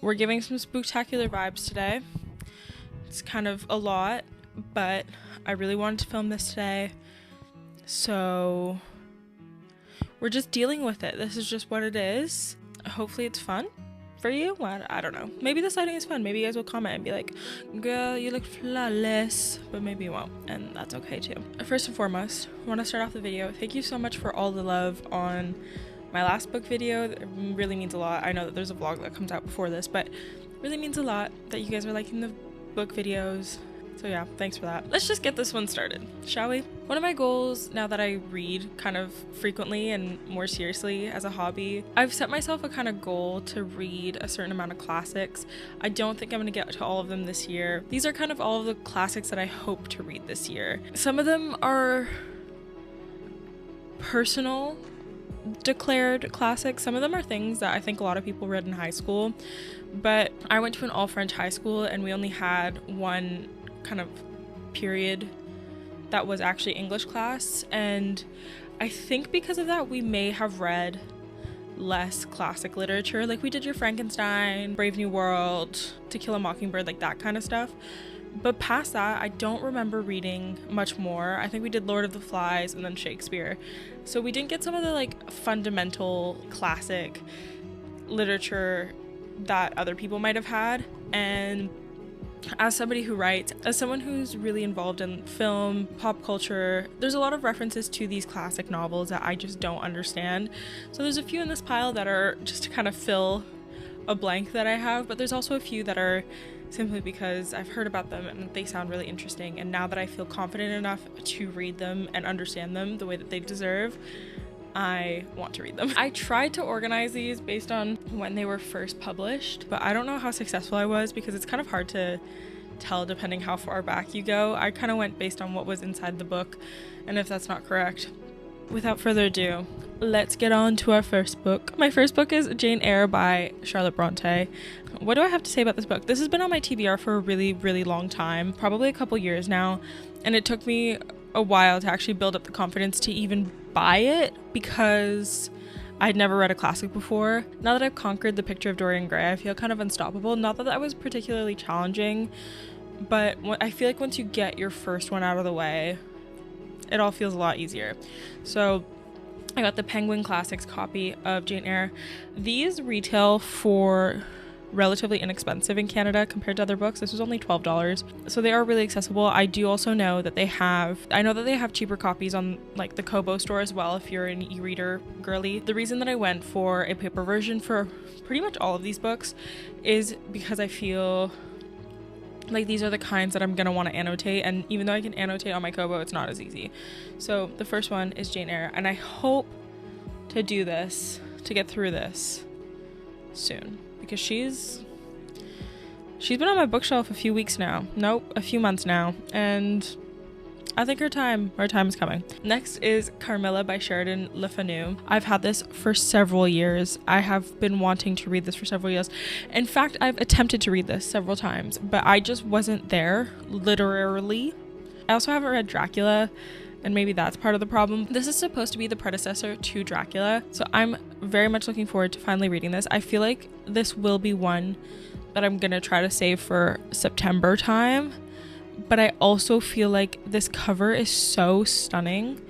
We're giving some spooktacular vibes today. It's kind of a lot, but I really wanted to film this today. So we're just dealing with it. This is just what it is. Hopefully it's fun for you. Well, I don't know. Maybe this lighting is fun. Maybe you guys will comment and be like, girl, you look flawless. But maybe you won't, and that's okay too. First and foremost, I want to start off the video. Thank you so much for all the love on my last book video. It really means a lot. I know that there's a vlog that comes out before this, but it really means a lot that you guys are liking the book videos. So yeah, thanks for that. Let's just get this one started, shall we? One of my goals now that I read kind of frequently and more seriously as a hobby, I've set myself a kind of goal to read a certain amount of classics. I don't think I'm going to get to all of them this year. These are kind of all of the classics that I hope to read this year. Some of them are personal declared classics. Some of them are things that I think a lot of people read in high school, but I went to an all-French high school and we only had one kind of period that was actually English class, and I think because of that we may have read less classic literature. Like we did your Frankenstein, Brave New World, To Kill a Mockingbird, like that kind of stuff. But past that, I don't remember reading much more. I think we did Lord of the Flies and then Shakespeare. So we didn't get some of the like fundamental classic literature that other people might have had. And as somebody who writes, as someone who's really involved in film, pop culture, there's a lot of references to these classic novels that I just don't understand. So there's a few in this pile that are just to kind of fill a blank that I have, but there's also a few that are simply because I've heard about them and they sound really interesting, and now that I feel confident enough to read them and understand them the way that they deserve, I want to read them. I tried to organize these based on when they were first published, but I don't know how successful I was because it's kind of hard to tell depending how far back you go. I kind of went based on what was inside the book, and if that's not correct. Without further ado, let's get on to our first book. My first book is Jane Eyre by Charlotte Bronte. What do I have to say about this book? This has been on my TBR for a really, really long time, probably a couple years now, and it took me a while to actually build up the confidence to even buy it because I'd never read a classic before. Now that I've conquered The Picture of Dorian Gray, I feel kind of unstoppable. Not that that was particularly challenging, but I feel like once you get your first one out of the way, it all feels a lot easier. So I got the Penguin Classics copy of Jane Eyre. These retail for relatively inexpensive in Canada compared to other books. This was only $12, so they are really accessible. I do also know that they have cheaper copies on like the Kobo store as well if you're an e-reader girly. The reason that I went for a paper version for pretty much all of these books is because I feel like these are the kinds that I'm gonna want to annotate, and even though I can annotate on my Kobo, it's not as easy. So the first one is Jane Eyre, and I hope to do this, to get through this soon, because she's been on my bookshelf a few months now, and I think her time is coming. Next is Carmilla by Sheridan Le Fanu. I've had this for several years. I have been wanting to read this for several years. In fact, I've attempted to read this several times, but I just wasn't there, literally. I also haven't read Dracula, and maybe that's part of the problem. This is supposed to be the predecessor to Dracula, so I'm very much looking forward to finally reading this. I feel like this will be one that I'm gonna try to save for September time, but I also feel like this cover is so stunning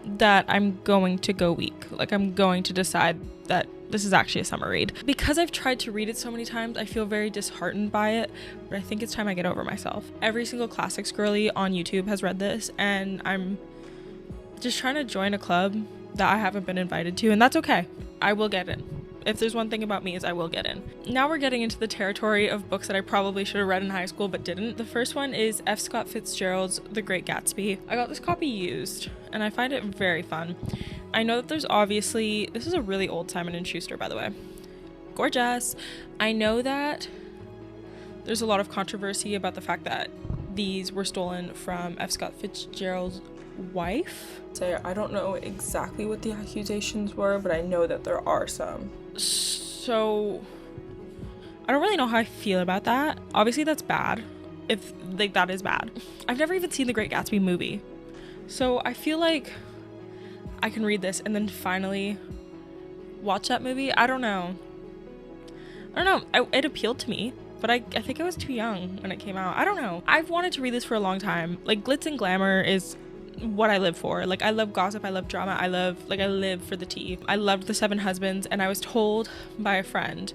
that I'm going to go weak. Like I'm going to decide that this is actually a summer read. Because I've tried to read it so many times, I feel very disheartened by it, but I think it's time I get over myself. Every single classics girly on YouTube has read this, and I'm just trying to join a club that I haven't been invited to, and that's okay. I will get in. If there's one thing about me is I will get in. Now we're getting into the territory of books that I probably should have read in high school but didn't. The first one is F. Scott Fitzgerald's The Great Gatsby. I got this copy used, and I find it very fun. I know that this is a really old Simon & Schuster, by the way. Gorgeous. I know that there's a lot of controversy about the fact that these were stolen from F. Scott Fitzgerald's wife. So I don't know exactly what the accusations were, but I know that there are some. So I don't really know how I feel about that. Obviously that's bad. If like that is bad. I've never even seen The Great Gatsby movie, so I feel like I can read this and then finally watch that movie. I don't know. I don't know, it appealed to me, but I think I was too young when it came out. I don't know. I've wanted to read this for a long time. Like, glitz and glamour is what I live for. Like, I love gossip, I love drama, I live for the tea. I loved The Seven Husbands, and I was told by a friend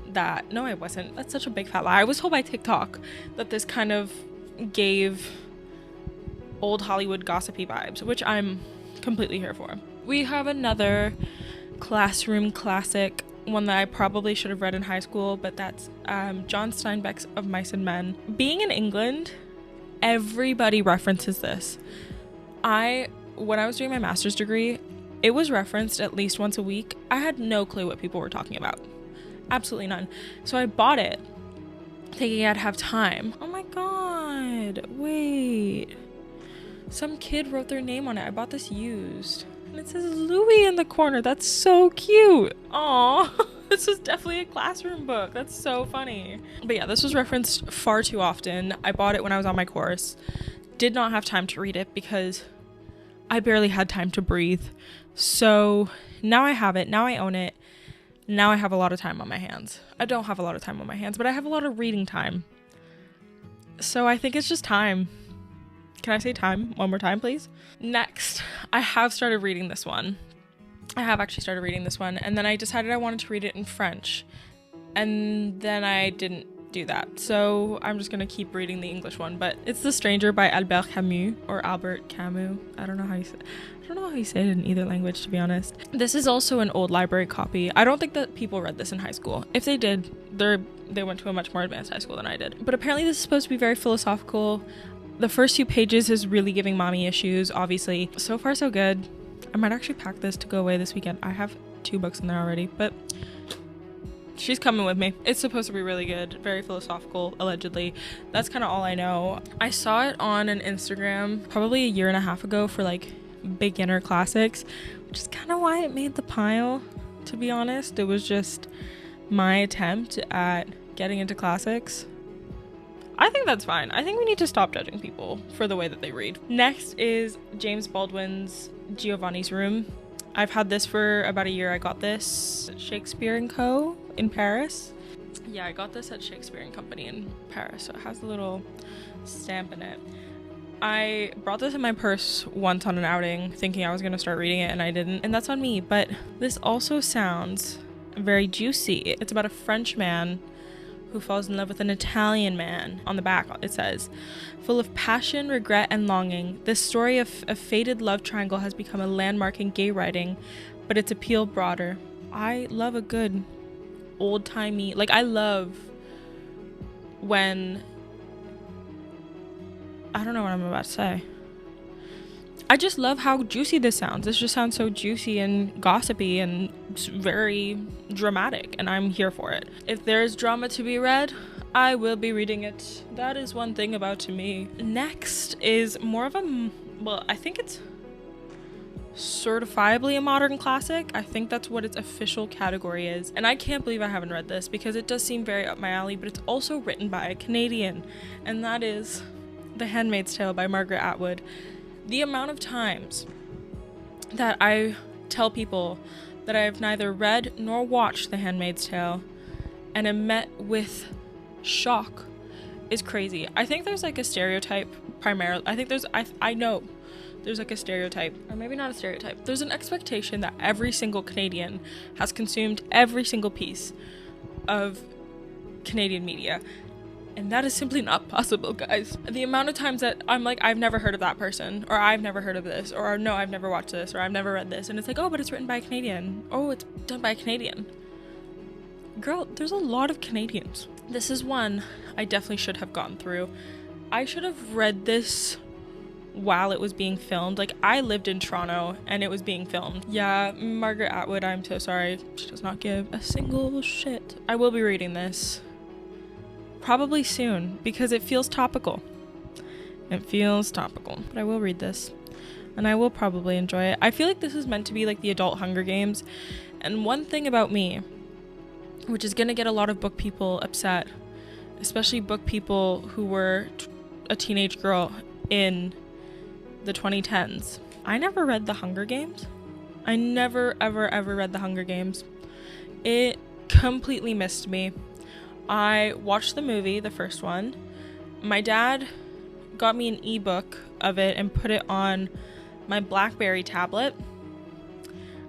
that, no, I wasn't. That's such a big fat lie. I was told by TikTok that this kind of gave old Hollywood gossipy vibes, which I'm completely here for. We have another classroom classic, one that I probably should have read in high school, but that's John Steinbeck's Of Mice and Men. Being in England, everybody references this. When I was doing my master's degree, it was referenced at least once a week. I had no clue what people were talking about. Absolutely none. So I bought it thinking I'd have time. Oh my god, wait. Some kid wrote their name on it. I bought this used. And it says Louis in the corner. That's so cute. Aw, this is definitely a classroom book. That's so funny. But yeah, this was referenced far too often. I bought it when I was on my course. Did not have time to read it because I barely had time to breathe. So now I have it. Now I own it. Now I have a lot of time on my hands. I don't have a lot of time on my hands, but I have a lot of reading time. So I think it's just time. Can I say time one more time, please? Next, I have started reading this one. I have actually started reading this one, and then I decided I wanted to read it in French, and then I didn't do that. So I'm just gonna keep reading the English one, but it's The Stranger by Albert Camus, or Albert Camus. I don't know how you say it in either language, to be honest. This is also an old library copy. I don't think that people read this in high school. If they did, they went to a much more advanced high school than I did. But apparently this is supposed to be very philosophical. The first few pages is really giving mommy issues, obviously. So far, so good. I might actually pack this to go away this weekend. I have 2 books in there already, but she's coming with me. It's supposed to be really good, very philosophical, allegedly. That's kind of all I know. I saw it on an Instagram probably a year and a half ago for like beginner classics, which is kind of why it made the pile, to be honest. It was just my attempt at getting into classics. I think that's fine. I think we need to stop judging people for the way that they read. Next is James Baldwin's Giovanni's Room. I've had this for about a year. I got this at Shakespeare & Co. in Paris. Yeah, I got this at Shakespeare & Company in Paris, so it has a little stamp in it. I brought this in my purse once on an outing, thinking I was going to start reading it, and I didn't, and that's on me. But this also sounds very juicy. It's about a French man who falls in love with an Italian man. On the back it says, full of passion, regret, and longing, this story of a fated love triangle has become a landmark in gay writing, but its appeal broader. I love a good old-timey, like, I love when, I don't know what I'm about to say. I just love how juicy this sounds. This just sounds so juicy and gossipy and very dramatic, and I'm here for it. If there's drama to be read, I will be reading it. That is one thing about me. Next is more of a, well, I think it's certifiably a modern classic. I think that's what its official category is. And I can't believe I haven't read this because it does seem very up my alley, but it's also written by a Canadian, and that is The Handmaid's Tale by Margaret Atwood. The amount of times that I tell people that I have neither read nor watched The Handmaid's Tale and am met with shock is crazy. I think there's like a stereotype primarily. I know there's like a stereotype, or maybe not a stereotype. There's an expectation that every single Canadian has consumed every single piece of Canadian media. And that is simply not possible, guys. The amount of times that I'm like, I've never heard of that person, or I've never heard of this, or no, I've never watched this, or I've never read this. And it's like, oh, but it's written by a Canadian. Oh, it's done by a Canadian. Girl, there's a lot of Canadians. This is one I definitely should have gone through. I should have read this while it was being filmed. Like, I lived in Toronto and it was being filmed. Yeah, Margaret Atwood, I'm so sorry. She does not give a single shit. I will be reading this probably soon because it feels topical. It feels topical. But I will read this and I will probably enjoy it. I feel like this is meant to be like the adult Hunger Games. And one thing about me, which is gonna get a lot of book people upset, especially book people who were a teenage girl in the 2010s. I never read The Hunger Games. I never, ever, ever read The Hunger Games. It completely missed me. I watched the movie, the first one. My dad got me an ebook of it and put it on my BlackBerry tablet.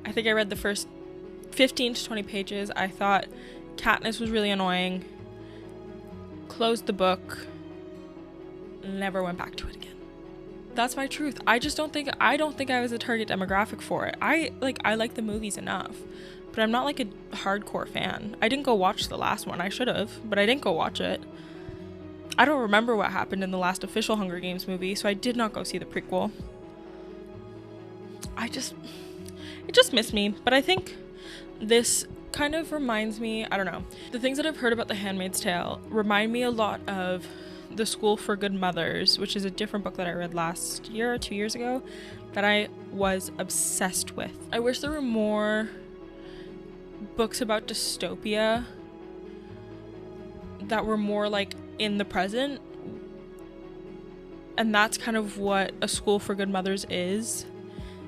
I think I read the first 15 to 20 pages. I thought Katniss was really annoying. Closed the book. Never went back to it again. That's my truth. I don't think I was a target demographic for it. I like the movies enough, but I'm not like a hardcore fan. I didn't go watch the last one. I should have, but I didn't go watch it. I don't remember what happened in the last official Hunger Games movie, so I did not go see the prequel. It just missed me, but I think this kind of reminds me, I don't know, the things that I've heard about The Handmaid's Tale remind me a lot of The School for Good Mothers, which is a different book that I read last year or 2 years ago that I was obsessed with. I wish there were more books about dystopia that were more like in the present, and that's kind of what A School for Good Mothers is.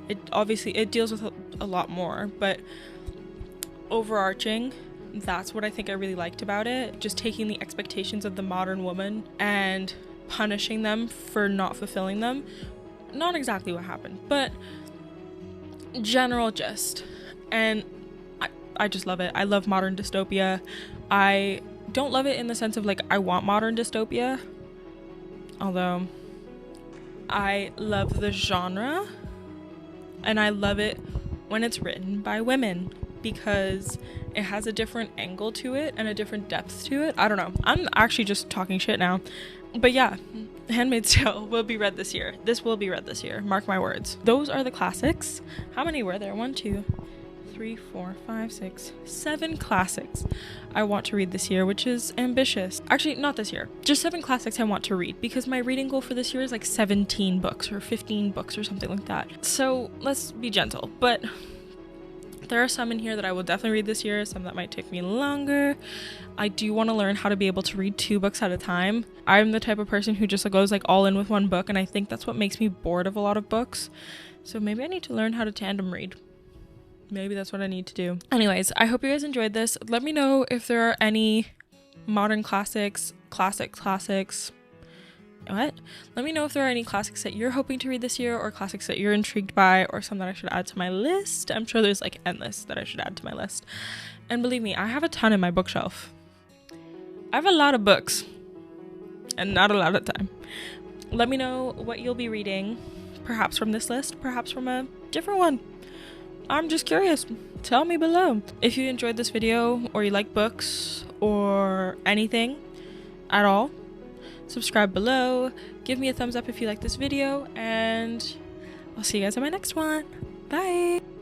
It deals with a lot more, but overarching, that's what I think I really liked about it. Just taking the expectations of the modern woman and punishing them for not fulfilling them. Not exactly what happened, but general gist. And I just love it. I love modern dystopia. I don't love it in the sense of like I want modern dystopia, although I love the genre, and I love it when it's written by women because it has a different angle to it and a different depth to it. I don't know. I'm actually just talking shit now. But yeah, Handmaid's Tale will be read this year. This will be read this year. Mark my words. Those are the classics. How many were there? 1, 2, 3, 4, 5, 6, 7 classics I want to read this year, which is ambitious. Actually, not this year. Just 7 classics I want to read because my reading goal for this year is like 17 books or 15 books or something like that. So let's be gentle. But there are some in here that I will definitely read this year, some that might take me longer. I do want to learn how to be able to read 2 books at a time. I'm the type of person who just goes like all in with one book, and I think that's what makes me bored of a lot of books. So maybe I need to learn how to tandem read. Maybe that's what I need to do. Anyways, I hope you guys enjoyed this. Let me know if there are any modern classics. Let me know if there are any classics that you're hoping to read this year, or classics that you're intrigued by, or some that I should add to my list. I'm sure there's like endless that I should add to my list. And believe me, I have a ton in my bookshelf. I have a lot of books and not a lot of time. Let me know what you'll be reading, perhaps from this list, perhaps from a different one. I'm just curious. Tell me below. If you enjoyed this video, or you like books, or anything at all, subscribe below. Give me a thumbs up if you like this video, and I'll see you guys on my next one. Bye!